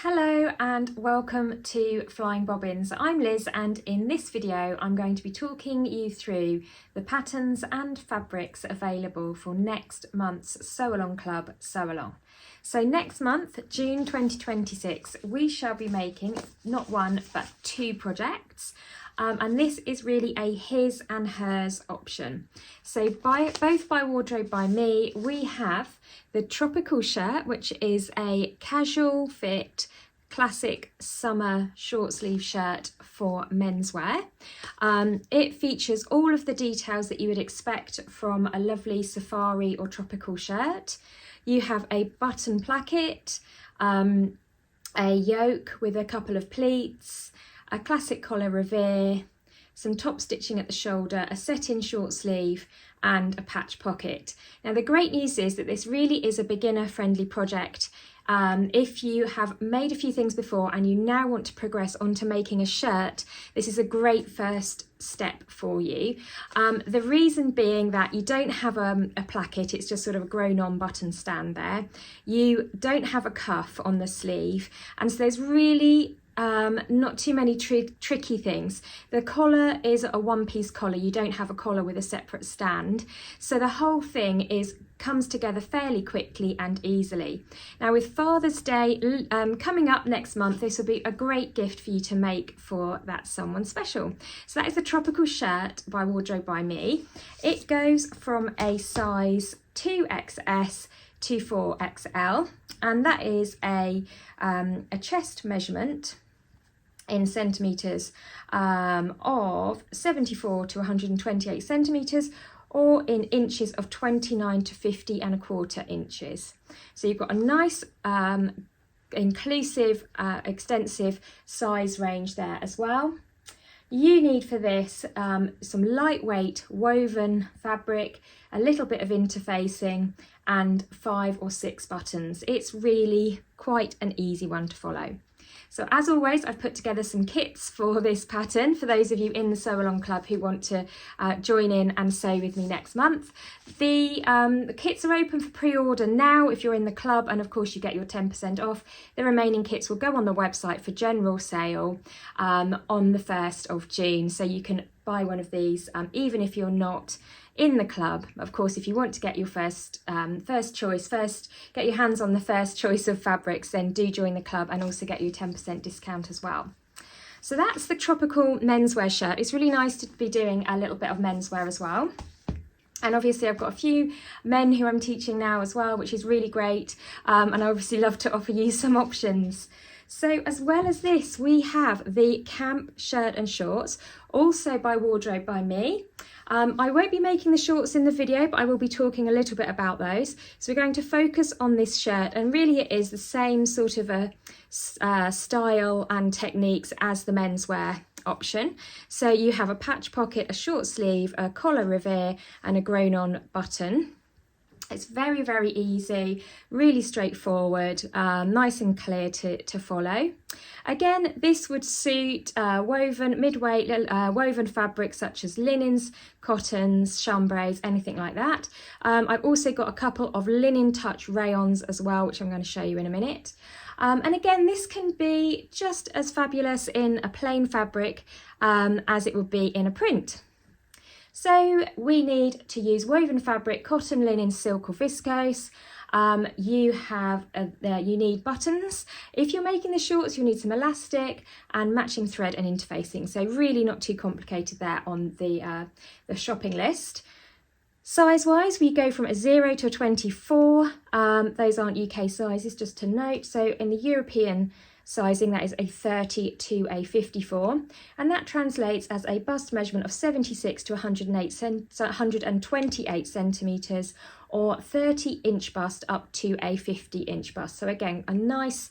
Hello and welcome to Flying Bobbins. I'm Liz, and in this video I'm going to be talking you through the patterns and fabrics available for next month's Sew Along Club Sew Along. So next month, June 2026, we shall be making not one but two projects. And this is really a his and hers option. So both by Wardrobe by Me, we have the tropical shirt, which is a casual fit classic summer short sleeve shirt for menswear. It features all of the details that you would expect from a lovely safari or tropical shirt. You have a button placket, a yoke with a couple of pleats, a classic collar revere, some top stitching at the shoulder, a set-in short sleeve and a patch pocket. Now the great news is that this really is a beginner friendly project. If you have made a few things before and you now want to progress onto making a shirt, this is a great first step for you. The reason being that you don't have a placket, it's just sort of a grown-on button stand there. You don't have a cuff on the sleeve, and so there's really not too many tricky things. The collar is a one-piece collar. You don't have a collar with a separate stand, so the whole thing comes together fairly quickly and easily. Now with Father's Day coming up next month, this will be a great gift for you to make for that someone special. So that is the tropical shirt by Wardrobe by Me. It goes from a size 2XS to 4XL, and that is a chest measurement in centimetres of 74 to 128 centimetres, or in inches of 29 to 50 and a quarter inches. So you've got a nice inclusive extensive size range there as well. You need for this some lightweight woven fabric, a little bit of interfacing and 5 or 6 buttons. It's really quite an easy one to follow. So as always, I've put together some kits for this pattern for those of you in the Sew Along Club who want to join in and sew with me next month. The kits are open for pre-order now if you're in the club, and of course you get your 10% off. The remaining kits will go on the website for general sale on the 1st of June, so you can buy one of these even if you're not in the club. Of course, if you want to get your first get your hands on the first choice of fabrics, then do join the club and also get you a 10% discount as well. So that's the tropical menswear shirt. It's really nice to be doing a little bit of menswear as well. And obviously I've got a few men who I'm teaching now as well, which is really great. And I obviously love to offer you some options. So as well as this, we have the camp shirt and shorts, also by Wardrobe by Me. I won't be making the shorts in the video, but I will be talking a little bit about those. So we're going to focus on this shirt, and really it is the same sort of a style and techniques as the menswear option. So you have a patch pocket, a short sleeve, a collar revere and a grown-on button. It's very, very easy, really straightforward, nice and clear to follow. Again, this would suit woven, mid-weight woven fabrics such as linens, cottons, chambrays, anything like that. I've also got a couple of linen touch rayons as well, which I'm going to show you in a minute. And again, this can be just as fabulous in a plain fabric as it would be in a print. So we need to use woven fabric, cotton, linen, silk or viscose. You need buttons. If you're making the shorts, you'll need some elastic and matching thread and interfacing. So really not too complicated there on the shopping list. Size-wise, we go from a 0 to a 24. Those aren't UK sizes, just to note. So in the European sizing, that is a 30 to a 54, and that translates as a bust measurement of 76 to 128 centimetres, or 30-inch bust up to a 50-inch bust. So again, a nice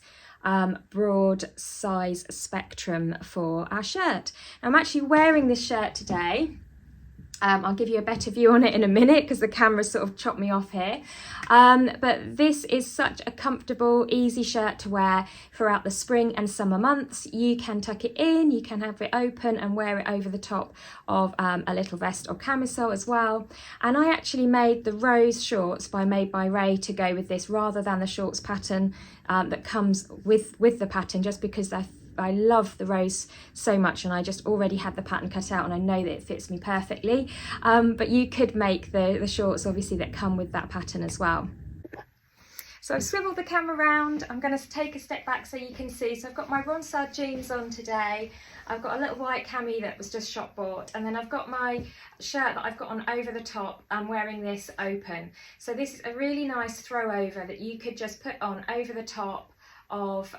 broad size spectrum for our shirt. Now, I'm actually wearing this shirt today I'll give you a better view on it in a minute because the camera sort of chopped me off here. But this is such a comfortable, easy shirt to wear throughout the spring and summer months. You can tuck it in, you can have it open and wear it over the top of a little vest or camisole as well. And I actually made the rose shorts by Made by Ray to go with this rather than the shorts pattern that comes with the pattern, just because I love the rose so much, and I just already had the pattern cut out and I know that it fits me perfectly. But you could make the shorts obviously that come with that pattern as well. So I've swiveled the camera around. I'm going to take a step back so you can see. So I've got my Ronsard jeans on today. I've got a little white cami that was just shop bought, and then I've got my shirt that I've got on over the top. I'm wearing this open. So this is a really nice throw over that you could just put on over the top of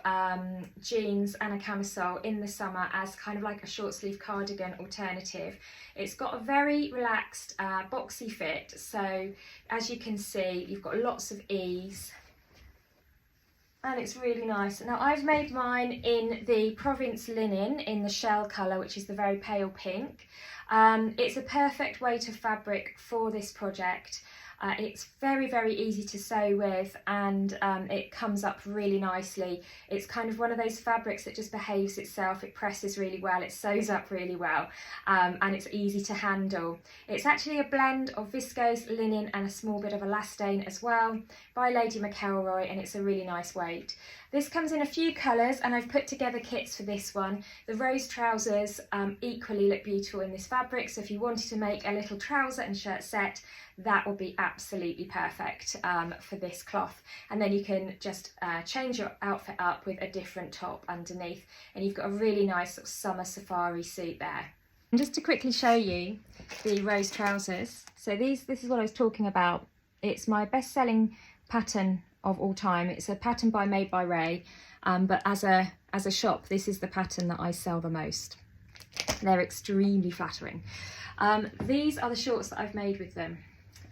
jeans and a camisole in the summer as kind of like a short sleeve cardigan alternative. It's got a very relaxed boxy fit, so as you can see you've got lots of ease and it's really nice. Now I've made mine in the Provence linen in the shell colour, which is the very pale pink. It's a perfect weight of fabric for this project. It's very, very easy to sew with, and it comes up really nicely. It's kind of one of those fabrics that just behaves itself. It presses really well, it sews up really well, and it's easy to handle. It's actually a blend of viscose, linen and a small bit of elastane as well by Lady McElroy, and it's a really nice weight. This comes in a few colours and I've put together kits for this one. The rose trousers equally look beautiful in this fabric, so if you wanted to make a little trouser and shirt set, that will be absolutely perfect for this cloth. And then you can just change your outfit up with a different top underneath, and you've got a really nice sort of summer safari suit there. And just to quickly show you the rose trousers, so this is what I was talking about. It's my best-selling pattern of all time. It's a pattern by Made by Ray, but as a shop, this is the pattern that I sell the most. They're extremely flattering. These are the shorts that I've made with them.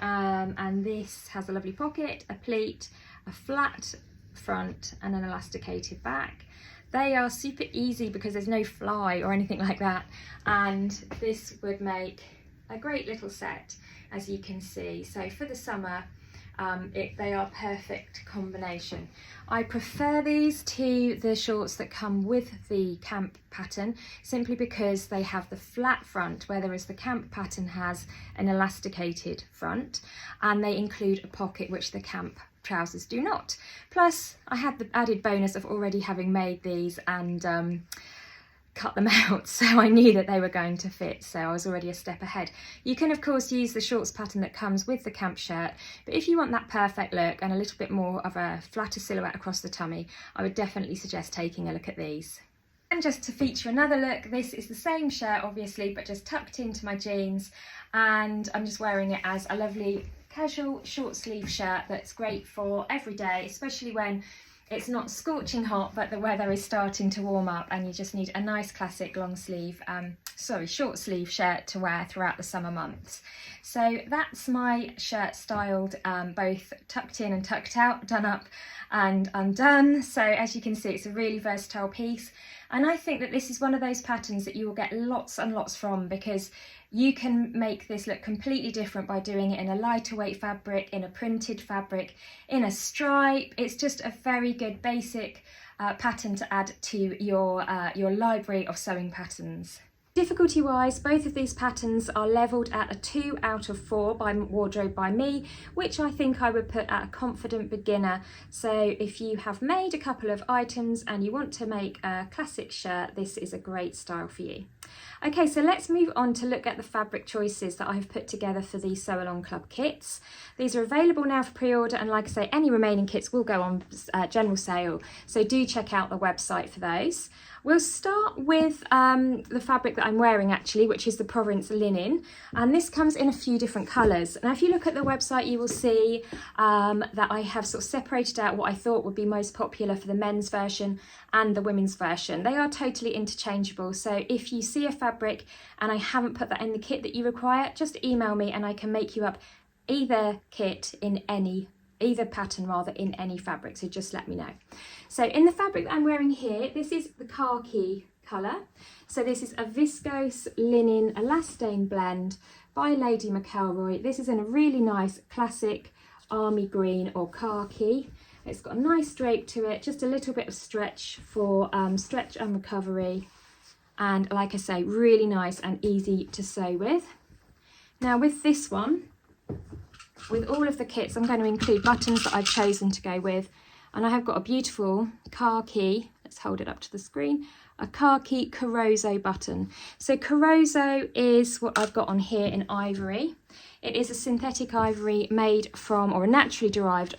And this has a lovely pocket, a pleat, a flat front and an elasticated back. They are super easy because there's no fly or anything like that, and this would make a great little set, as you can see. So for the summer, they are perfect combination. I prefer these to the shorts that come with the camp pattern, simply because they have the flat front, whereas the camp pattern has an elasticated front, and they include a pocket, which the camp trousers do not. Plus I had the added bonus of already having made these and cut them out, so I knew that they were going to fit, so I was already a step ahead. You can of course use the shorts pattern that comes with the camp shirt, but if you want that perfect look and a little bit more of a flatter silhouette across the tummy, I would definitely suggest taking a look at these. And just to feature another look, this is the same shirt obviously, but just tucked into my jeans, and I'm just wearing it as a lovely casual short sleeve shirt that's great for every day, especially when it's not scorching hot, but the weather is starting to warm up and you just need a nice classic long sleeve, short sleeve shirt to wear throughout the summer months. So that's my shirt styled, both tucked in and tucked out, done up and undone. So as you can see, it's a really versatile piece. And I think that this is one of those patterns that you will get lots and lots from, because you can make this look completely different by doing it in a lighter weight fabric, in a printed fabric, in a stripe. It's just a very good basic pattern to add to your library of sewing patterns. Difficulty wise, both of these patterns are levelled at a 2 out of 4 by Wardrobe by Me, which I think I would put at a confident beginner. So if you have made a couple of items and you want to make a classic shirt, this is a great style for you. Okay, so let's move on to look at the fabric choices that I've put together for the Sew Along Club kits. These are available now for pre-order, and like I say, any remaining kits will go on general sale, so do check out the website for those. We'll start with the fabric that I'm wearing actually, which is the Provence linen, and this comes in a few different colours. Now if you look at the website, you will see that I have sort of separated out what I thought would be most popular for the men's version and the women's version. They are totally interchangeable, so if you see a fabric and I haven't put that in the kit that you require, just email me and I can make you up either kit in either pattern in any fabric, so just let me know. So in the fabric that I'm wearing here, this is the khaki colour. So this is a viscose linen elastane blend by Lady McElroy. This is in a really nice classic army green or khaki. It's got a nice drape to it, just a little bit of stretch for stretch and recovery. And like I say, really nice and easy to sew with. Now with this one, with all of the kits, I'm going to include buttons that I've chosen to go with. And I have got a beautiful khaki, let's hold it up to the screen, a khaki Carozo button. So Carozo is what I've got on here in ivory. It is a synthetic ivory made from, or a naturally derived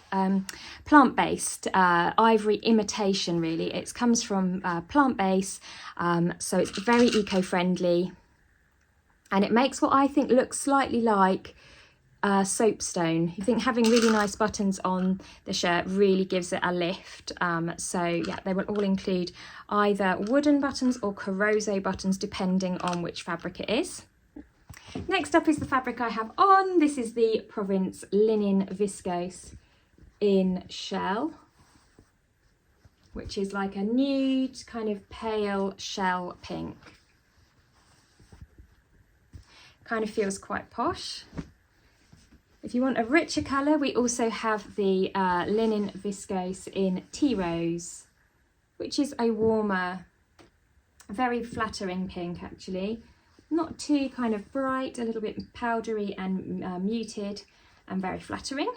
plant-based ivory imitation really. It comes from plant-based, so it's very eco-friendly. And it makes what I think looks slightly like soapstone. You think having really nice buttons on the shirt really gives it a lift. So yeah, they will all include either wooden buttons or Carozo buttons depending on which fabric it is. Next up is the fabric I have on. This is the Province Linen Viscose in Shell, which is like a nude kind of pale shell pink. Kind of feels quite posh. If you want a richer colour, we also have the Linen Viscose in Tea Rose, which is a warmer, very flattering pink actually. Not too kind of bright, a little bit powdery and muted and very flattering.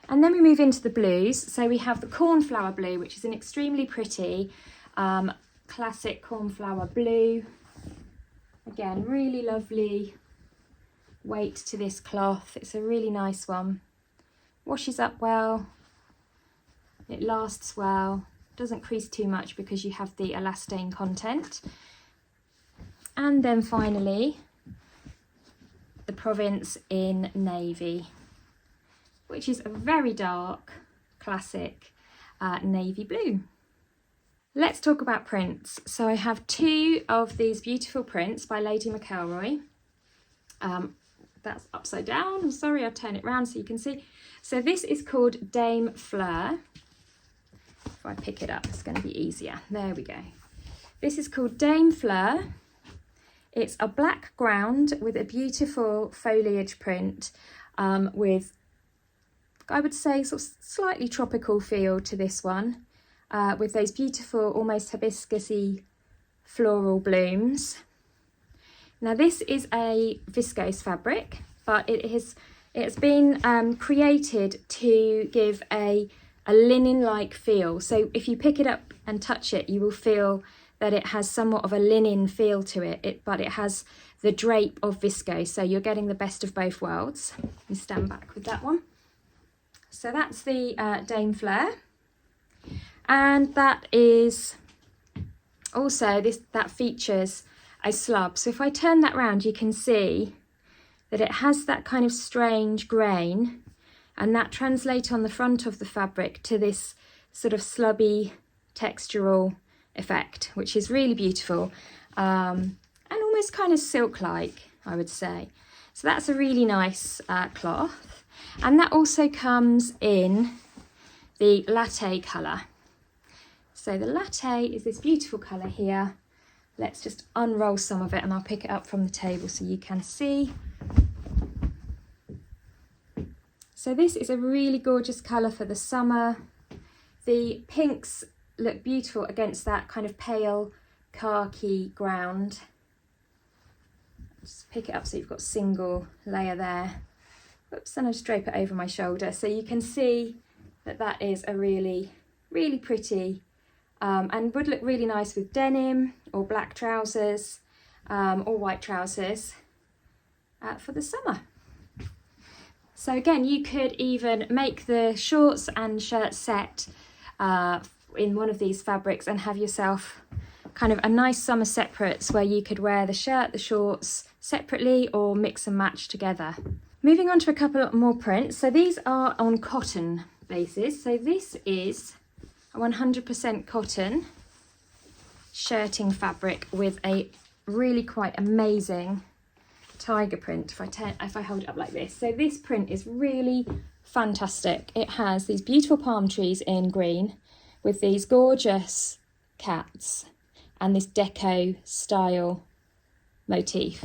And then we move into the blues. So we have the Cornflower Blue, which is an extremely pretty classic cornflower blue. Again, really lovely weight to this cloth. It's a really nice one. Washes up well. It lasts well. Doesn't crease too much because you have the elastane content. And then finally, the Province in Navy, which is a very dark, classic navy blue. Let's talk about prints. So I have two of these beautiful prints by Lady McElroy. That's upside down. I'm sorry, I'll turn it around so you can see. So this is called Dame Fleur. If I pick it up, it's going to be easier. There we go. This is called Dame Fleur. It's a black ground with a beautiful foliage print with, I would say, sort of slightly tropical feel to this one, with those beautiful, almost hibiscus-y floral blooms. Now this is a viscose fabric, but it's been created to give a linen-like feel. So if you pick it up and touch it, you will feel that it has somewhat of a linen feel to it, but it has the drape of viscose, so you're getting the best of both worlds. You stand back with that one. So that's the Dame Fleur, and that is also that features a slub. So if I turn that round, you can see that it has that kind of strange grain, and that translates on the front of the fabric to this sort of slubby textural effect, which is really beautiful and almost kind of silk-like, I would say. So that's a really nice cloth, and that also comes in the latte colour. So the latte is this beautiful colour here. Let's just unroll some of it and I'll pick it up from the table so you can see. So this is a really gorgeous colour for the summer. The pinks look beautiful against that kind of pale khaki ground. Just pick it up so you've got single layer there. Oops, and I just drape it over my shoulder so you can see that that is a really, really pretty and would look really nice with denim or black trousers or white trousers for the summer. So again, you could even make the shorts and shirt set in one of these fabrics and have yourself kind of a nice summer separates where you could wear the shirt, the shorts separately or mix and match together. Moving on to a couple more prints. So these are on cotton bases. So this is a 100% cotton shirting fabric with a really quite amazing tiger print. If I hold it up like this. So this print is really fantastic. It has these beautiful palm trees in green with these gorgeous cats and this deco style motif.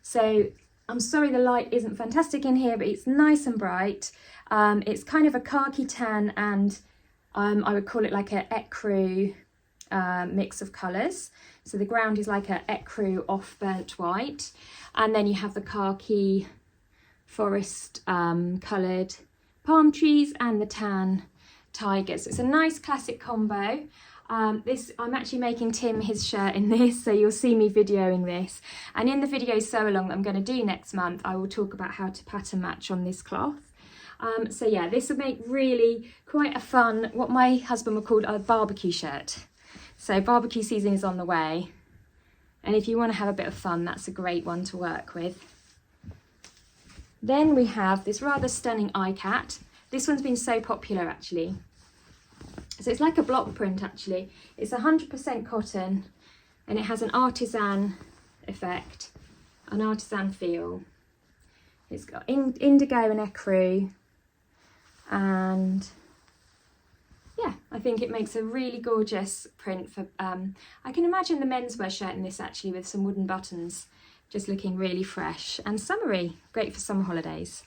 So I'm sorry the light isn't fantastic in here, but it's nice and bright. It's kind of a khaki tan and I would call it like a ecru mix of colours. So the ground is like a ecru off burnt white, and then you have the khaki forest coloured palm trees and the tan tigers. So it's a nice classic combo. I'm actually making Tim his shirt in this, so you'll see me videoing this, and in the video sew along that I'm going to do next month, I will talk about how to pattern match on this cloth. So yeah, this would make really quite a fun, what my husband would call a barbecue shirt. So barbecue season is on the way, and if you want to have a bit of fun, that's a great one to work with. Then we have this rather stunning iCat. This one's been so popular actually. So it's like a block print actually. It's 100% cotton, and it has an artisan effect, an artisan feel. It's got indigo and ecru, and yeah, I think it makes a really gorgeous print for, I can imagine the menswear shirt in this actually with some wooden buttons, just looking really fresh and summery, great for summer holidays.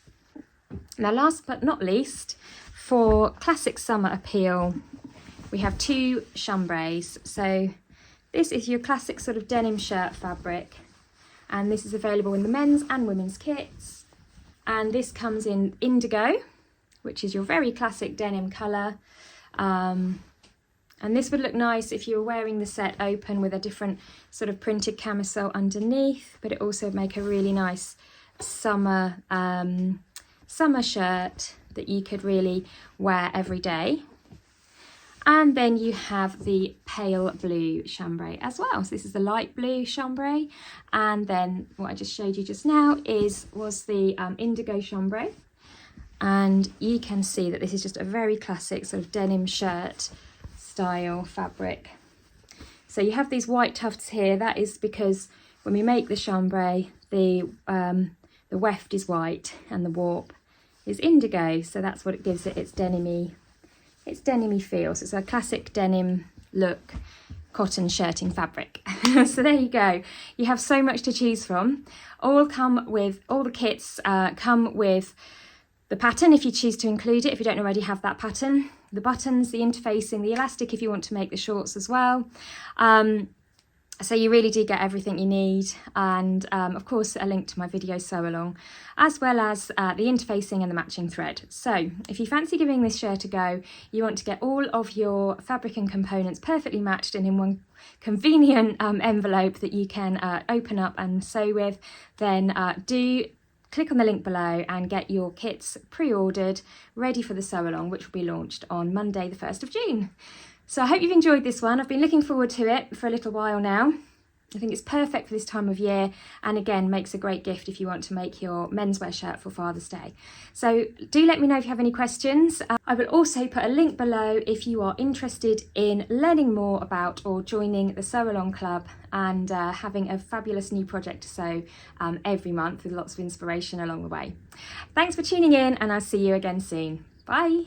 Now last but not least, for classic summer appeal, we have two chambrays. So this is your classic sort of denim shirt fabric, and this is available in the men's and women's kits. And this comes in indigo, which is your very classic denim colour. And this would look nice if you were wearing the set open with a different sort of printed camisole underneath, but it also would make a really nice summer shirt that you could really wear every day. And then you have the pale blue chambray as well. So this is the light blue chambray, and then what I just showed you just now was the indigo chambray. And you can see that this is just a very classic sort of denim shirt style fabric. So you have these white tufts here. That is because when we make the chambray, the weft is white and the warp is indigo. So that's what it gives it its denim-y feel. So it's a classic denim look cotton shirting fabric. So there you go. You have so much to choose from. All the kits come with the pattern if you choose to include it, if you don't already have that pattern, the buttons, the interfacing, the elastic if you want to make the shorts as well. So you really do get everything you need, and of course a link to my video sew along, as well as the interfacing and the matching thread. So if you fancy giving this shirt a go, you want to get all of your fabric and components perfectly matched and in one convenient envelope that you can open up and sew with, then do click on the link below and get your kits pre-ordered, ready for the sew along, which will be launched on Monday the 1st of June. So I hope you've enjoyed this one. I've been looking forward to it for a little while now. I think it's perfect for this time of year, and again makes a great gift if you want to make your menswear shirt for Father's Day. So do let me know if you have any questions. I will also put a link below if you are interested in learning more about or joining the Sew Along Club and having a fabulous new project to sew every month with lots of inspiration along the way. Thanks for tuning in, and I'll see you again soon. Bye.